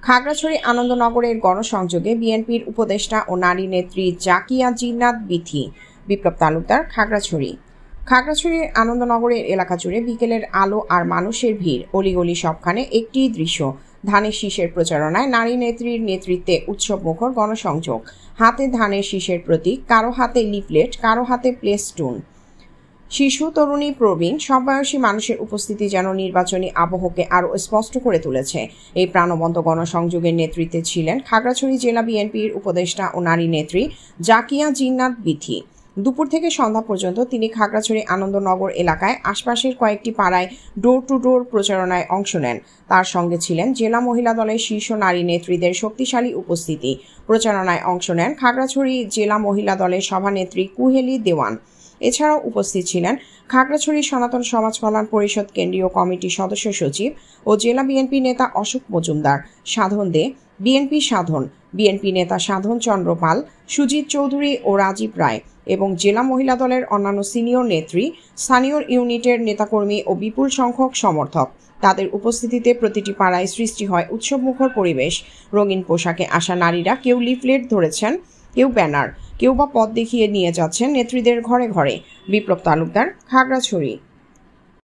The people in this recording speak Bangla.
খাগড়াছড়ি আনন্দনগরের গণসংযোগে বিএনপির উপদেষ্টা ও নারী নেত্রী জাকিয়া জিন্নাত বিথি। বিপ্লব তালুকদার, খাগড়াছড়ি। খাগড়াছড়ির আনন্দনগরের এলাকা জুড়ে বিকেলের আলো আর মানুষের ভিড়, অলিগলি সবখানে একটি দৃশ্য। ধানের শীষের প্রচারণায় নারী নেত্রীর নেতৃত্বে উৎসবমুখর গণসংযোগ। হাতে ধানের শীষের প্রতীক, কারো হাতে লিফলেট, কারো হাতে প্লেস্টুন। শিশু, তরুণী, প্রবীণ সব বয়সী মানুষের উপস্থিতি যেন নির্বাচনী আবহকে আরও স্পষ্ট করে তুলেছে। এই প্রাণবন্ত গণসংযোগের নেতৃত্বে ছিলেন খাগড়াছড়ি জেলা বিএনপির উপদেষ্টা ও নারী নেত্রী জাকিয়া জিন্নাত বিথি। দুপুর থেকে সন্ধ্যা পর্যন্ত তিনি খাগড়াছড়ি আনন্দনগর এলাকায় আশপাশের কয়েকটি পাড়ায় ডোর টু ডোর প্রচারণায় অংশ নেন। তার সঙ্গে ছিলেন জেলা মহিলা দলের শীর্ষ নারী নেত্রীদের শক্তিশালী উপস্থিতি। প্রচারণায় অংশ নেন খাগড়াছড়ি জেলা মহিলা দলের সভানেত্রী কুহেলি দেওয়ান। এছাড়াও উপস্থিত ছিলেন খাগড়াছড়ি সনাতন সমাজ কল্যাণ পরিষদ কেন্দ্রীয় কমিটির সদস্য সচিব ও জেলা বিএনপি নেতা অশোক মজুমদার, সাধন দে, বিএনপি সাধন, বিএনপি নেতা সাধন চন্দ্র পাল, সুজিত চৌধুরী ও রাজীব রায় এবং জেলা মহিলা দলের অন্যান্য সিনিয়র নেত্রী, স্থানীয় ইউনিটের নেতাকর্মী ও বিপুল সংখ্যক সমর্থক। তাদের উপস্থিতিতে প্রতিটি পাড়ায় সৃষ্টি হয় উৎসবমুখর পরিবেশ। রঙিন পোশাকে আসা নারীরা কেউ লিফলেট ধরেছেন, কেউ ব্যানার, কেউ বা পথ দেখিয়ে নিয়ে যাচ্ছেন নেত্রীদের ঘরে ঘরে। বিপ্লব তালুকদার, খাগড়াছড়ি।